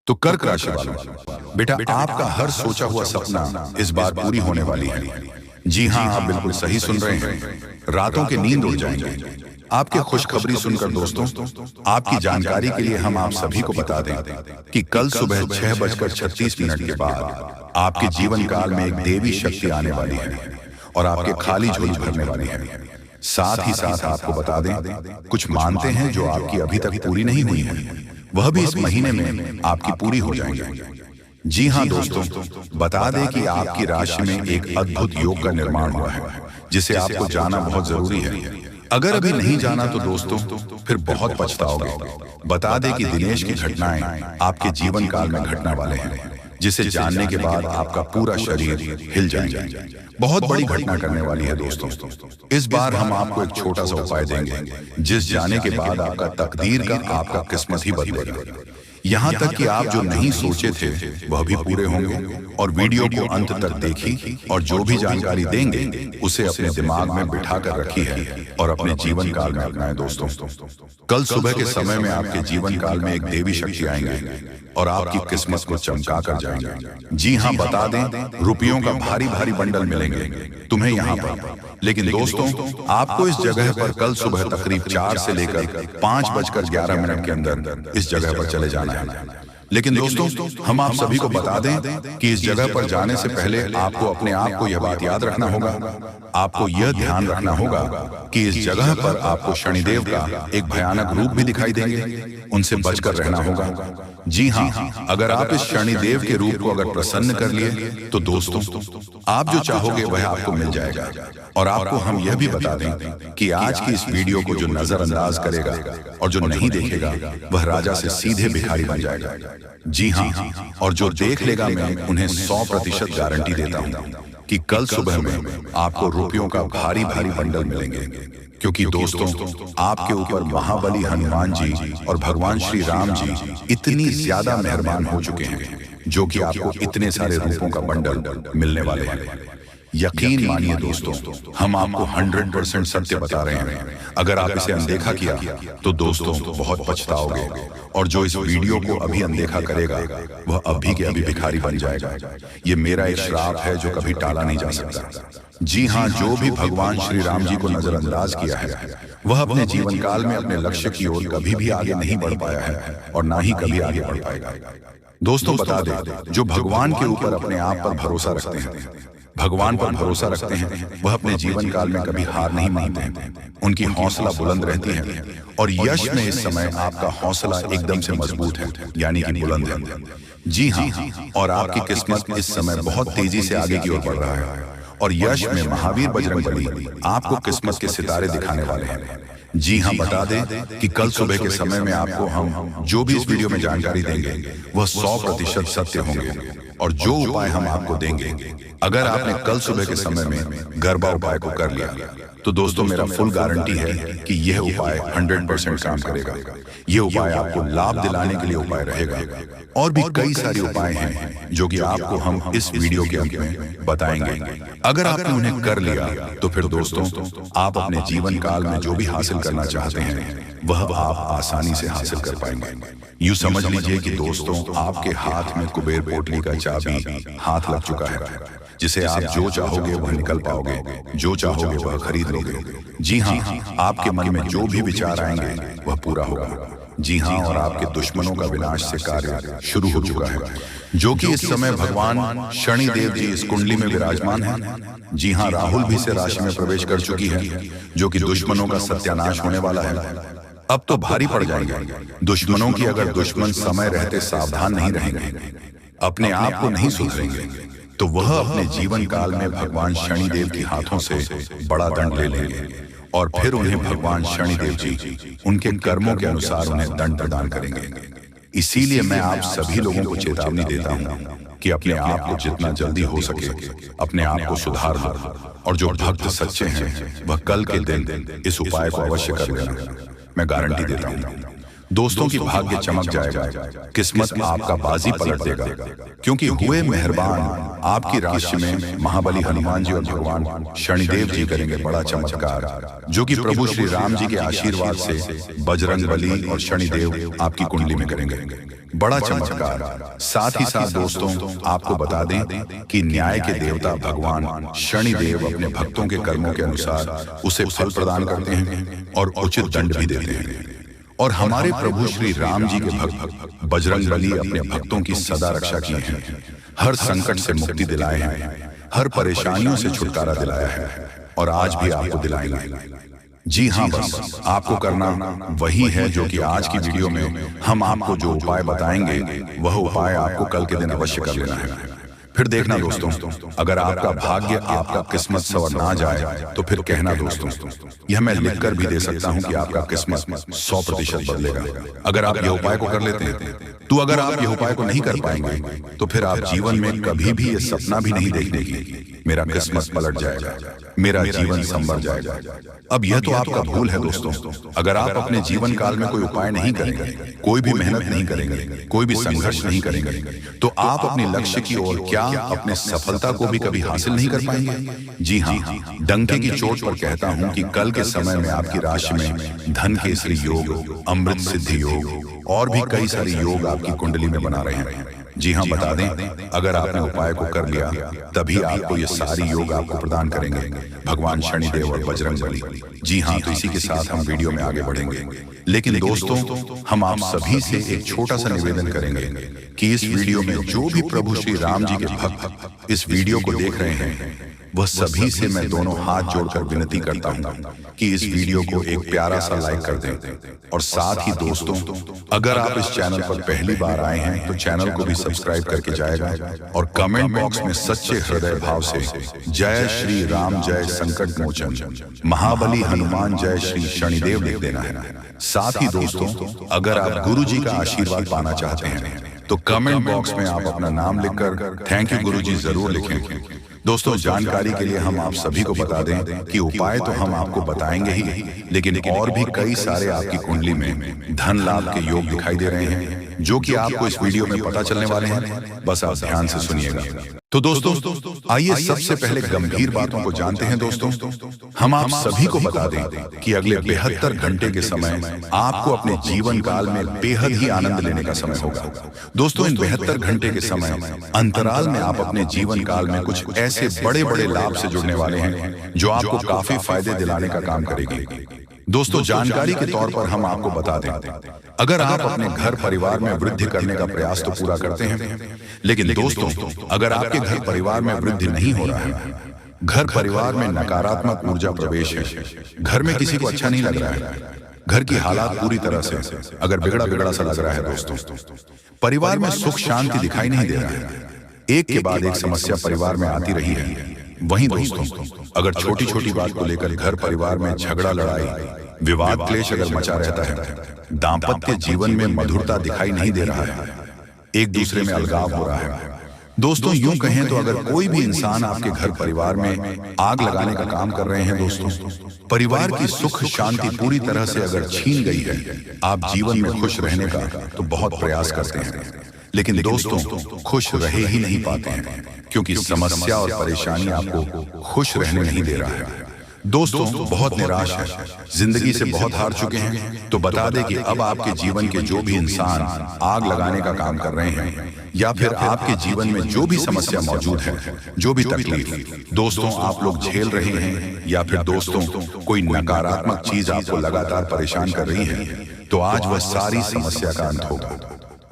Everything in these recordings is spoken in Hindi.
तो कर्क राशि वालों, बेटा आपका हर सोचा हुआ सपना इस बार पूरी होने वाली है। जी हाँ, आप बिल्कुल सही सुन रहे हैं। रातों की नींद उड़ जाएंगे। आपकी खुशखबरी सुनकर दोस्तों, आपकी जानकारी के लिए हम आप सभी को बता दें कि कल सुबह 6:36 के बाद आपके जीवन काल में एक देवी शक्ति आने वाली है और आपके खाली झोली भरने वाली है। साथ ही साथ आपको बता दें, कुछ मानते हैं जो आपकी अभी तक पूरी नहीं हुई है, वह भी इस महीने में आपकी पूरी हो जाएंगे। जी हाँ दोस्तों, बता दें कि आपकी राशि में एक अद्भुत योग का निर्माण हुआ है जिसे आपको जाना बहुत जरूरी है। अगर अभी नहीं जाना तो दोस्तों फिर बहुत पछताओगे। बता दें कि दिनेश की घटनाएं आपके जीवन काल में घटने वाले हैं, जिसे जानने के बाद आपका पूरा शरीर हिल जाएगा। बहुत बड़ी घटना करने वाली है दोस्तों। इस बार हम आपको एक छोटा सा उपाय देंगे जिस जाने के बाद आपका तकदीर का, आपका किस्मत ही बदलेगा। यहाँ तक कि आप जो नहीं सोचे थे वह भी पूरे होंगे। और वीडियो को अंत तक देखी और जो भी जानकारी देंगे उसे अपने दिमाग में बिठा कर रखी है और अपने जीवन काल में अपनाएं दोस्तों। कल सुबह के समय में आपके जीवन काल में एक देवी शक्ति आएंगे और आपकी किस्मत को चमका कर जाएंगे। जी हाँ, बता दें, रुपयों का भारी भारी बंडल मिलेंगे तुम्हें यहाँ पर। लेकिन दोस्तों, आपको इस जगह पर कल सुबह तकरीब 4 से लेकर 5:11 के अंदर इस जगह पर चले जाना है। लेकिन दोस्तों, हम आप सभी को बता दें कि इस जगह पर जाने से पहले आपको अपने आप को यह बात याद रखना होगा, आपको यह ध्यान रखना होगा कि इस जगह पर आपको शनिदेव का एक भयानक रूप भी दिखाई देंगे, उनसे बचकर रहना होगा। जी हाँ, अगर आप इस शनिदेव के रूप को अगर प्रसन्न कर लिए तो दोस्तों आप जो चाहोगे वह आपको मिल जाएगा। और आपको हम यह भी बता दें कि आज की इस वीडियो को जो नजरअंदाज करेगा और जो नहीं देखेगा वह राजा से सीधे भिखारी बन जाएगा। जी हाँ, और जो देख लेगा मैं उन्हें 100% गारंटी देता हूँ कि कल सुबह में आपको रुपयों का भारी भारी बंडल मिलेंगे। क्योंकि दोस्तों, आपके ऊपर महाबली हनुमान जी और भगवान श्री राम जी इतनी ज्यादा मेहरबान हो चुके हैं जो कि आपको इतने सारे रूपों का बंडल मिलने वाले हैं। यकीन मानिए दोस्तों, हम आपको 100% सत्य बता रहे हैं। अगर आप इसे अनदेखा किया तो दोस्तों बहुत पछताओगे। और जो इस वीडियो को अभी अनदेखा करेगा वह अभी के अभी भिखारी बन जाएगा। ये मेरा एक श्राप है जो कभी टाला नहीं जा सकता। जी हाँ, जो भी भगवान श्री राम जी को नजरअंदाज किया है वह अपने जीवन काल में अपने लक्ष्य की ओर कभी भी आगे नहीं बढ़ पाया है और ना ही कभी आगे बढ़ पाएगा। दोस्तों बता दें, जो भगवान के ऊपर अपने आप पर भरोसा रखते हैं, भगवान पर भरोसा रखते हैं, वह अपने जीवन काल में कभी हार नहीं मानते हैं। उनकी हौसला बुलंद रहती है और यश में इस समय आपका हौसला एकदम से मजबूत है, यानी कि बुलंद है। जी हाँ, और आपकी किस्मत इस समय बहुत तेजी से आगे की ओर बढ़ रहा है और यश में महावीर बजरंगबली आपको किस्मत के सितारे दिखाने वाले हैं। जी हाँ, बता दें कि कल सुबह के समय में आपको हम जो भी इस वीडियो में जानकारी देंगे वह 100% सत्य होंगे। और जो उपाय हम आपको देंगे, अगर आपने कल सुबह के समय में गरबा उपाय को कर लिया तो दोस्तों मेरा फुल गारंटी है कि यह उपाय 100% काम करेगा। यह उपाय आपको लाभ दिलाने के लिए उपाय रहेगा। और भी कई सारे उपाय हैं जो कि आपको हम इस वीडियो के अंत में बताएंगे। अगर आपने उन्हें कर लिया तो फिर दोस्तों आप अपने जीवन काल में जो भी हासिल करना चाहते हैं वह आप आसानी से हासिल कर पाएंगे। यूं समझ लीजिए कि दोस्तों आपके हाथ में कुबेर पोटली का चाबी हाथ लग चुका है, जिसे आप जो चाहोगे वह निकल पाओगे, जो चाहोगे वह खरीद लोगे। जी हाँ, आपके मन में जो भी विचार आएंगे वह पूरा होगा। जी हाँ, और आपके दुश्मनों का विनाश से कार्य शुरू हो चुका है, जो कि इस समय भगवान शनिदेव जी इस कुंडली में विराजमान है। जी हाँ, राहुल भी इस राशि में प्रवेश कर चुकी है, जो कि दुश्मनों का सत्यानाश होने वाला है। अब तो भारी पड़ जाएंगे दुश्मनों की, अगर दुश्मन समय रहते सावधान नहीं रहेंगे, अपने आप को नहीं सुधरेंगे तो वह अपने जीवन काल में भगवान शनिदेव के हाथों से बड़ा दंड ले लेंगे और फिर उन्हें भगवान शनिदेव जी उनके कर्मों के अनुसार उन्हें दंड प्रदान करेंगे। इसीलिए मैं आप सभी लोगों को चेतावनी देता हूँ कि अपने आप को जितना जल्दी हो सके अपने आप को सुधार लो। और जो भक्त सच्चे हैं वह कल के दिन इस उपाय को अवश्य कर लेना, मैं गारंटी देता हूँ। दोस्तों की भाग्य चमक जाएगा, किस्मत आपका बाजी पलट देगा, क्योंकि हुए मेहरबान आपकी राशि में महाबली हनुमान जी और भगवान शनिदेव जी करेंगे बड़ा चमत्कार, जो कि प्रभु श्री राम जी के आशीर्वाद से बजरंग बली और शनिदेव आपकी कुंडली में करेंगे बड़ा चमत्कार। साथ ही साथ दोस्तों आपको बता दें कि न्याय के देवता भगवान शनिदेव अपने भक्तों के कर्मों के अनुसार उसे फल प्रदान करते हैं और उचित दंड भी देते हैं। और हमारे प्रभु श्री राम जी के भक्त बजरंग बली अपने भक्तों की सदा रक्षा की है, हर संकट से मुक्ति दिलाए हैं, हर परेशानियों से छुटकारा दिलाया है और आज भी आपको दिलाएंगे। जी हाँ, बस आपको करना वही है जो कि आज की वीडियो में हम आपको जो उपाय बताएंगे वह उपाय आपको कल के दिन अवश्य कर लेना है। फिर देखना दोस्तों, अगर आपका भाग्य आपका किस्मत सवर ना जाए तो फिर कहना दोस्तों, यह मैं लिखकर भी दे सकता हूं कि आपका किस्मत 100% बदलेगा अगर आप यह उपाय को कर लेते हैं। तो अगर आप यह उपाय को नहीं कर पाएंगे तो फिर आप जीवन में कभी भी ये सपना भी नहीं देखने की मेरा किस्मत पलट जाएगा, मेरा जीवन संवर जाएगा। अब यह तो आपका भूल है दोस्तों, अगर आप अपने जीवन काल में कोई उपाय नहीं करेंगे, कोई भी मेहनत नहीं करेंगे, कोई भी संघर्ष नहीं करेंगे, तो आप अपने लक्ष्य की ओर क्या अपने सफलता को भी कभी हासिल नहीं कर पाएंगे। जी हाँ, डंके की चोट पर कहता हूं कि कल के समय में आपकी राशि में धन केसरी योग, अमृत सिद्धि योग और भी कई सारे योग आपकी कुंडली में बना रहे हैं। जी हाँ, बता दें, अगर आपने उपाय को कर लिया तभी आपको ये सारी योग आपको प्रदान करेंगे भगवान शनिदेव और बजरंग बली। जी हाँ, तो इसी के साथ हम वीडियो में आगे बढ़ेंगे, लेकिन दोस्तों हम आप सभी से एक छोटा सा निवेदन करेंगे कि इस वीडियो में जो भी प्रभु श्री राम जी के भक्त इस वीडियो को देख रहे हैं वह सभी से मैं दोनों हाथ जोड़कर विनती करता हूं कि इस वीडियो को एक प्यारा सा लाइक कर दें। और साथ ही दोस्तों, अगर आप इस चैनल पर पहली बार आए हैं तो चैनल को भी सब्सक्राइब करके जाएगा और कमेंट बॉक्स में सच्चे हृदय भाव से जय श्री राम, जय संकट मोचन, महाबली हनुमान, जय श्री शनिदेव लिख देना है। साथ ही दोस्तों, अगर आप गुरु जी का आशीर्वाद पाना चाहते हैं तो कमेंट बॉक्स में आप अपना नाम लिखकर थैंक यू गुरु जी जरूर लिखें। दोस्तों, जानकारी के लिए हम आप सभी को बता दें कि उपाय तो हम आपको बताएंगे ही, लेकिन और भी कई सारे आपकी कुंडली में धन लाभ के योग दिखाई दे रहे हैं जो कि आपको इस वीडियो में पता चलने वाले हैं। बस आप ध्यान से सुनिएगा। तो दोस्तों आइए सबसे पहले गंभीर बातों को जानते हैं। दोस्तों, हम आप सभी को बता दें कि अगले 72 घंटे के समय आपको अपने जीवन काल में बेहद ही आनंद लेने का समय होगा। दोस्तों, इन 72 घंटे के समय अंतराल में आप अपने जीवन काल में कुछ ऐसे बड़े बड़े लाभ से जुड़ने वाले हैं जो आपको काफी फायदे दिलाने का काम करेगी। दोस्तों, जानकारी के तौर पर हम आपको बता दें, अगर आप अपने घर परिवार में वृद्धि करने का प्रयास तो पूरा करते हैं, लेकिन दोस्तों अगर आपके घर परिवार में वृद्धि नहीं हो रहा है, घर परिवार में नकारात्मक ऊर्जा प्रवेश है, घर में किसी को अच्छा नहीं लग रहा है, घर की हालात पूरी तरह से अगर बिगड़ा बिगड़ा सा लग रहा है, दोस्तों परिवार में सुख शांति दिखाई नहीं दे रहा है, एक के बाद एक समस्या परिवार में आती रही है। वहीं दोस्तों, अगर छोटी छोटी बात को लेकर घर परिवार में झगड़ा, लड़ाई, विवाद, क्लेश अगर मचा रहता है, दाम्पत्य जीवन में मधुरता दिखाई नहीं दे रहा है, एक दूसरे में अलगाव हो रहा है, दोस्तों यूं कहें तो अगर कोई भी इंसान आपके घर परिवार में आग लगाने का काम कर रहे हैं, दोस्तों परिवार की सुख शांति पूरी तरह से अगर छीन गई है, आप जीवन में खुश रहने का तो बहुत प्रयास करते हैं, लेकिन दोस्तों खुश रहे ही नहीं पाते हैं, क्योंकि समस्या और परेशानी आपको खुश रहने नहीं दे रहा है। दोस्तों बहुत निराश है, जिंदगी से बहुत हार चुके हैं, तो बता दें कि अब आपके जीवन के जो भी इंसान आग लगाने का काम कर रहे हैं या फिर आपके जीवन में जो भी समस्या मौजूद है, जो भी तकलीफ दोस्तों आप लोग झेल रहे हैं, या फिर दोस्तों कोई नकारात्मक चीज आपको लगातार परेशान कर रही है, तो आज वह सारी समस्या का अंत होगा,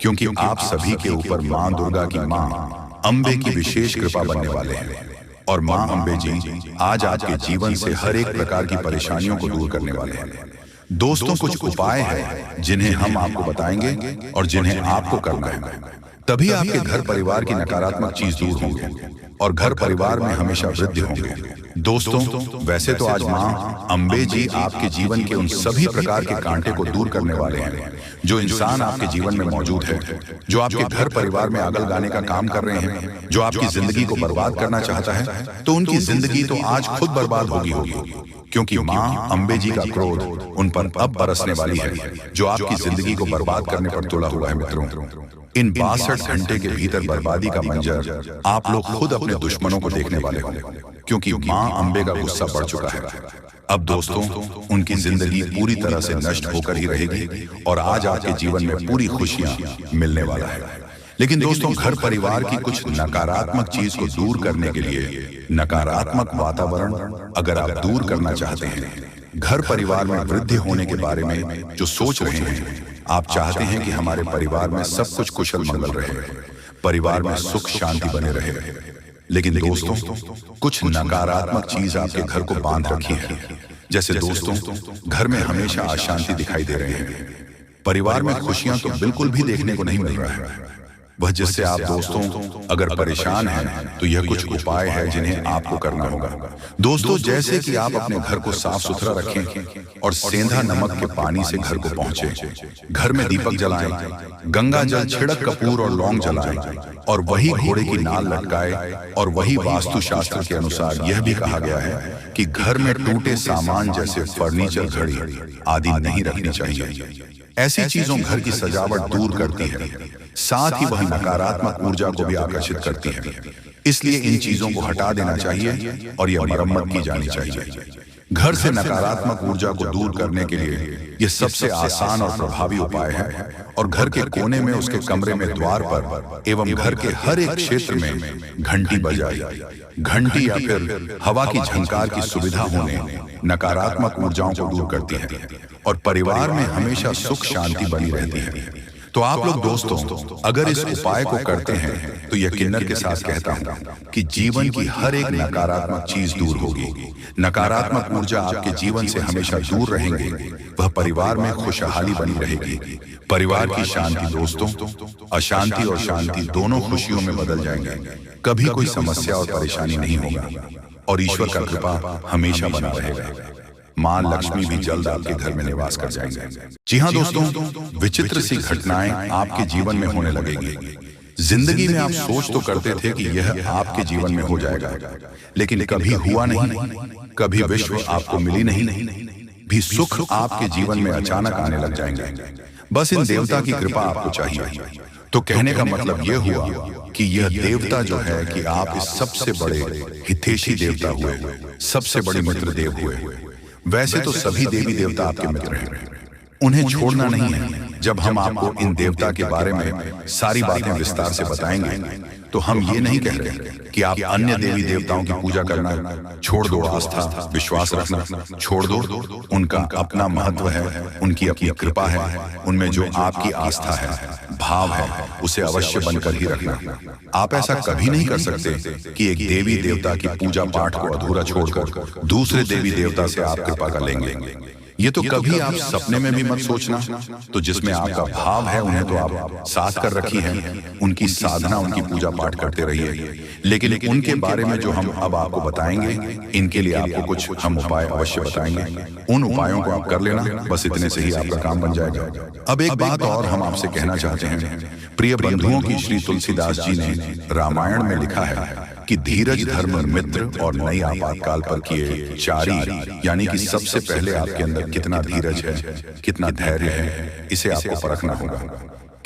क्योंकि आप सभी के ऊपर माँ दुर्गा की माँ अम्बे की विशेष कृपा बनने वाले हैं। और माँ अम्बे जी आज आपके जीवन से हर एक प्रकार की परेशानियों को दूर करने वाले हैं। दोस्तों कुछ उपाय हैं जिन्हें हम आपको बताएंगे और जिन्हें आपको करना है, तभी आपके घर परिवार की नकारात्मक चीज दूर होंगे और घर परिवार में हमेशा वृद्धि होंगे। दोस्तों, वैसे तो आज माँ अम्बे जी आपके जीवन के उन सभी प्रकार के कांटे को दूर करने वाले हैं जो इंसान आपके जीवन में मौजूद है, जो आपके घर परिवार में आग लगाने का काम कर रहे हैं, जो आपकी जिंदगी को बर्बाद करना चाहता है, तो उनकी जिंदगी तो आज खुद बर्बाद होगी, क्योंकि माँ अम्बे जी का क्रोध उन पर अब बरसने वाली है, जो आपकी जिंदगी को बर्बाद करने पर तुला हुआ है। मित्रों, इन 62 घंटे के भीतर बर्बादी का मंजर आप लोग खुद अपने दुश्मनों को देखने वाले हो, क्योंकि माँ अम्बे का गुस्सा बढ़ चुका है। अब दोस्तों, उनकी जिंदगी पूरी तरह से नष्ट होकर ही रहेगी और आज आपके जीवन में पूरी खुशियां मिलने वाला है। लेकिन दोस्तों, घर परिवार की कुछ नकारात्मक चीज को दूर करने के लिए नकारात्मक वातावरण अगर आप दूर करना चाहते हैं, घर परिवार में वृद्धि होने के बारे में जो सोच रहे हैं, आप चाहते हैं कि हमारे परिवार में सब कुछ कुशल मंगल रहे, परिवार में सुख शांति बने रहे, लेकिन दोस्तों कुछ नकारात्मक चीज आपके घर को बांध रखी है। जैसे दोस्तों, घर में हमेशा अशांति दिखाई दे रहे हैं, परिवार में खुशियां तो बिल्कुल भी देखने को नहीं मिल रहा है। वह जिससे आप दोस्तों अगर परेशान हैं तो यह कुछ उपाय है जिन्हें आपको करना होगा। दोस्तों, जैसे कि आप अपने घर को साफ सुथरा रखें और सेंधा नमक के पानी से घर को पहुंचे, घर में दीपक जलाएं, गंगा जल छिड़क कपूर और लौंग जलाएं और वही घोड़े की नाल लटकाए। और वही वास्तु शास्त्र के अनुसार यह भी कहा गया है कि घर में टूटे सामान जैसे फर्नीचर, घड़ी आदि नहीं रखनी चाहिए। ऐसी चीजों घर की सजावट दूर करती है, साथ ही वह नकारात्मक ऊर्जा को भी आकर्षित करती है। इसलिए इन चीजों को हटा देना चाहिए और यह मरम्मत की जानी चाहिए। घर से नकारात्मक ऊर्जा को दूर करने के लिए यह सबसे आसान और प्रभावी उपाय है। और घर के कोने में, उसके कमरे में, द्वार पर एवं घर के हर एक क्षेत्र में घंटी बजाई। घंटी या फिर हवा की झंकार की सुविधा होने नकारात्मक ऊर्जाओं को दूर करती है और परिवार में हमेशा सुख शांति बनी रहती है। तो आप लोग दोस्तों अगर इस उपाय को करते हैं तो यकीनन के साथ कहता हूं कि जीवन की हर एक नकारात्मक चीज दूर होगी। नकारात्मक ऊर्जा आपके जीवन से हमेशा दूर रहेंगे, वह परिवार में खुशहाली बनी रहेगी। परिवार की शांति दोस्तों, अशांति और शांति दोनों खुशियों में बदल जाएंगे। कभी कोई समस्या और परेशानी नहीं होगा और ईश्वर का कृपा हमेशा बना रहेगा। मां लक्ष्मी भी जल्द आपके घर में निवास कर जाएंगे। जी हाँ दोस्तों, विचित्र सी घटनाएं आपके जीवन में होने लगेगी। जिंदगी में आप सोच तो करते थे कि यह आपके जीवन में हो जाएगा, लेकिन कभी हुआ नहीं। कभी विश्व आपको मिली नहीं, भी सुख आपके जीवन में अचानक आने लग जाएंगे। बस इन देवता की कृपा आपको चाहिए। तो कहने का मतलब यह हुआ कि यह देवता जो है कि आप इस सबसे बड़े हितैषी देवता हुए, सबसे बड़े मित्र देव हुए। वैसे तो सभी देवी देवता आपके मित्र हैं, उन्हें छोड़ना नहीं है। जब हम आपको इन देवता के बारे में सारी बातें विस्तार से बताएंगे तो हम ये नहीं कह रहे कि आप अन्य देवी देवताओं की पूजा करना छोड़ दो, आस्था विश्वास रखना छोड़ दो। उनका अपना महत्व है, उनकी अपनी कृपा है, उनमें जो आपकी आस्था है, भाव है, उसे अवश्य बनकर ही रखना। आप ऐसा कभी नहीं कर सकते कि एक देवी देवता की पूजा पाठ को अधूरा छोड़कर दूसरे देवी देवता से आप कृपा कर लेंगे। ये तो कभी आप सपने में भी मत सोचना। तो जिसमें आपका भाव है उन्हें तो आप साथ कर रखी है, उनकी साधना, उनकी पूजा पाठ करते रहिए। लेकिन उनके बारे में जो हम अब आपको बताएंगे, इनके लिए आपको कुछ हम उपाय अवश्य बताएंगे। उन उपायों को आप कर लेना, बस इतने से ही आपका काम बन जाएगा। अब एक बात और हम आपसे कहना चाहते हैं। प्रिय बंधुओं की श्री तुलसीदास जी ने रामायण में लिखा है कि धीरज धर्म मित्र और नई आपातकाल पर किए चारी, यानी कि सबसे पहले आपके अंदर कितना धीरज है, कितना धैर्य है, इसे आपको परखना होगा।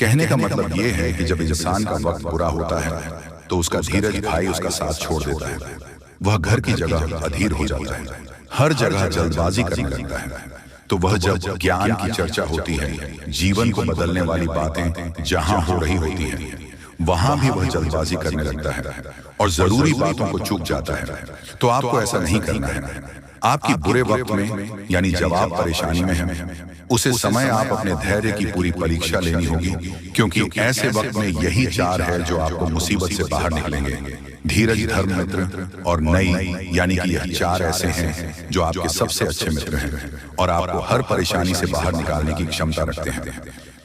कहने का मतलब यह है कि जब इंसान का वक्त बुरा होता है तो उसका धीरज भाई उसका साथ छोड़ देता है। वह घर की जगह अधीर हो जाता है, हर जगह जल्दबाजी करने लगता है। तो वह जब ज्ञान की चर्चा होती है, जीवन को बदलने वाली बातें जहां हो रही होती हैं, वहां भी वह जल्दबाजी करने लगता है और जरूरी बातों को चूक जाता है। तो आपको ऐसा नहीं करना है। आपकी बुरे वक्त में, यानी जब आप परेशानी में हैं, उसे समय आप अपने धैर्य की पूरी परीक्षा लेनी होगी, क्योंकि ऐसे वक्त में यही चार है जो आपको मुसीबत से बाहर निकलेंगे। धीरज, धर्म, मित्र और नई, यानी कि यह चार ऐसे हैं जो आपके सबसे अच्छे मित्र हैं और आपको हर परेशानी से बाहर निकालने की क्षमता रखते हैं।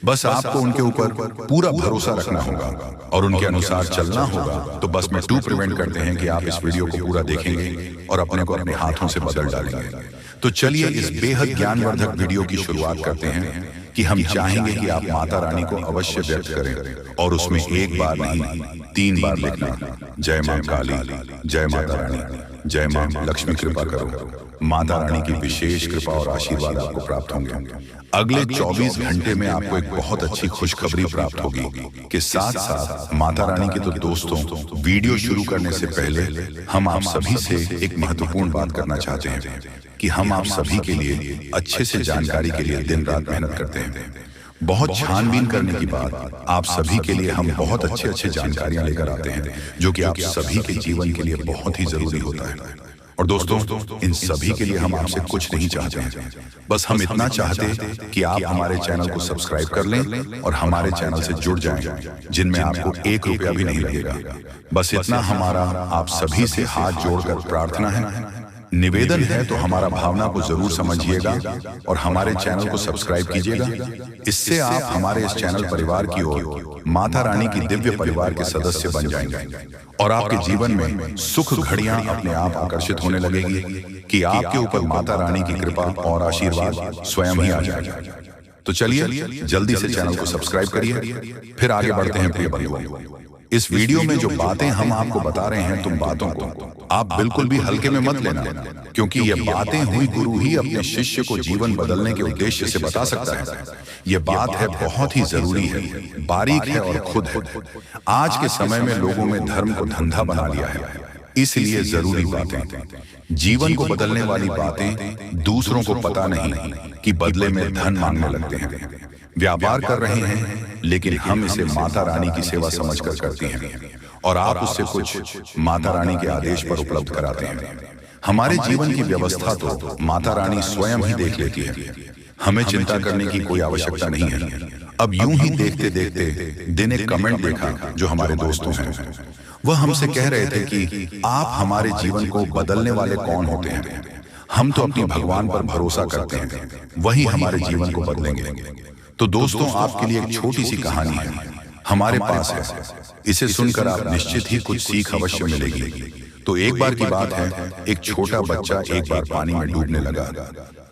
बस आपको उनके ऊपर पूरा भरोसा रखना होगा और उनके अनुसार चलना होगा। तो बस में टू प्रिवेंट करते हैं कि आप इस वीडियो को पूरा देखेंगे और अपने को अपने हाथों से बदल डालेंगे। तो चलिए इस बेहद ज्ञानवर्धक वीडियो की शुरुआत करते हैं कि हम चाहेंगे कि आप माता रानी को अवश्य व्यक्त करें और उसमें एक बार नहीं 3 बार लिखना, जय मां काली, जय माता रानी, जय मां लक्ष्मी कृपा करो। माता रानी की विशेष कृपा और आशीर्वाद आपको प्राप्त होंगे। अगले 24 घंटे में आपको एक बहुत अच्छी खुशखबरी प्राप्त होगी कि साथ साथ माता रानी के तो दोस्तों, वीडियो शुरू करने से पहले हम आप सभी से एक महत्वपूर्ण बात करना चाहते हैं कि हम आप सभी के लिए अच्छे से जानकारी के लिए दिन रात मेहनत करते हैं। बहुत छानबीन करने की बाद आप सभी के लिए हम बहुत अच्छे जानकारियां लेकर आते हैं जो कि आप सभी के जीवन के लिए बहुत ही जरूरी होता है। और दोस्तों, इन सभी के लिए हम आपसे कुछ नहीं चाहते हैं, बस हम इतना चाहते कि आप हमारे चैनल को सब्सक्राइब कर लें और हमारे चैनल से जुड़ जाएं, जिनमें आपको 1 रुपया भी नहीं लगेगा। बस इतना हमारा आप सभी से हाथ जोड़कर प्रार्थना है, निवेदन है। तो हमारा भावना को जरूर समझिएगा और हमारे चैनल को सब्सक्राइब कीजिएगा। इससे आप हमारे इस चैनल परिवार की ओर माता रानी की दिव्य परिवार के सदस्य बन जाएंगे और आपके जीवन में सुख घड़ियां अपने आप आकर्षित होने लगेगी कि आपके ऊपर माता रानी की कृपा और आशीर्वाद स्वयं ही आ जाएगा। तो चलिए जल्दी से चैनल को सब्सक्राइब करिए, फिर आगे बढ़ते हैं प्रिय बंधुओं। इस वीडियो में जो बातें हम आपको बता रहे हैं, तुम बातों को आप बिल्कुल भी हल्के में मत लेना, क्योंकि ये बातें हुई गुरु ही अपने शिष्य को जीवन बदलने के उद्देश्य से बता सकता है। ये बात है बहुत ही जरूरी है, बारीक है और खुद है। आज के समय में लोगों में धर्म को धंधा बना लिया है, इसलिए जरूरी बातें, जीवन को बदलने वाली बातें दूसरों को पता नहीं कि बदले में धन मांगने लगते हैं। व्यापार कर रहे हैं लेकिन हम इसे माता रानी की सेवा समझकर करते हैं और आप उससे कुछ माता रानी के आदेश पर उपलब्ध कराते हैं। हमारे जीवन की व्यवस्था तो माता रानी स्वयं ही देख लेती है, हमें चिंता करने की कोई आवश्यकता नहीं है। अब यूं ही देखते देखते दिन एक कमेंट देखा जो हमारे दोस्तों हैं, वह हमसे कह रहे थे कि आप हमारे जीवन को बदलने वाले कौन होते हैं? हम तो अपने भगवान पर भरोसा करते हैं, वही हमारे जीवन को बदलेंगे। तो दोस्तों, आपके लिए एक छोटी सी कहानी है हमारे पास है, इसे सुनकर आप निश्चित ही कुछ सीख अवश्य मिलेगी। तो एक बार की बात है, एक छोटा बच्चा एक बार पानी में डूबने लगा।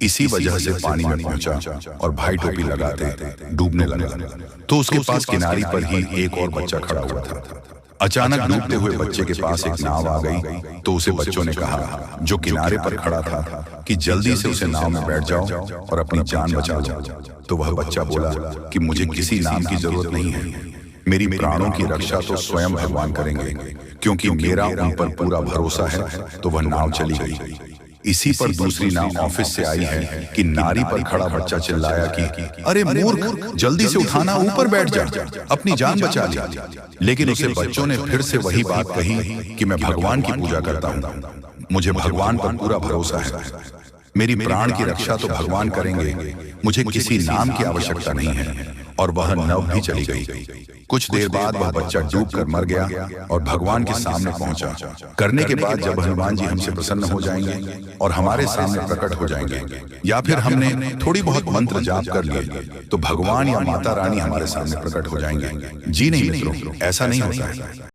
इसी वजह से पानी में पहुंचा और भाई टोपी लगाते डूबने लगा। तो उसके पास किनारे पर ही एक और बच्चा खड़ा हुआ था। अचानक डूबते हुए बच्चे के पास एक नाव आ गई, तो उसे बच्चों ने कहा जो किनारे पर खड़ा था कि जल्दी से उसे नाव में बैठ जाओ और अपनी जान बचा लो। तो वह बच्चा बोला कि मुझे किसी नाम की जरूरत नहीं है, मेरी प्राणों की रक्षा तो स्वयं भगवान करेंगे, क्योंकि मेरा उन पर पूरा भरोसा है। तो वह नाव चली गई। इसी पर दूसरी नाव ऑफिस से आई है कि नारी पर खड़ा बच्चा चिल्लाया कि अरे मूर्ख, जल्दी से उठाना, ऊपर बैठ जा, अपनी जान बचा ले। लेकिन उसे बच्चों ने फिर से वही बात कही कि मैं भगवान की पूजा करता हूँ, मुझे भगवान पर पूरा भरोसा है, मेरी प्राण की रक्षा तो भगवान करेंगे, मुझे किसी नाम की आवश्यकता नहीं है। और वह नाव भी चली गई। कुछ देर बाद वह बच्चा डूबकर मर गया और भगवान के सामने पहुंचा। करने के बाद जब हनुमान जी हमसे प्रसन्न हो जाएंगे और हमारे सामने प्रकट हो जाएंगे, या फिर हमने थोड़ी बहुत मंत्र जाप कर लिए, तो भगवान या माता रानी हमारे सामने प्रकट हो जाएंगे। जी नहीं मित्रों, ऐसा नहीं होता है।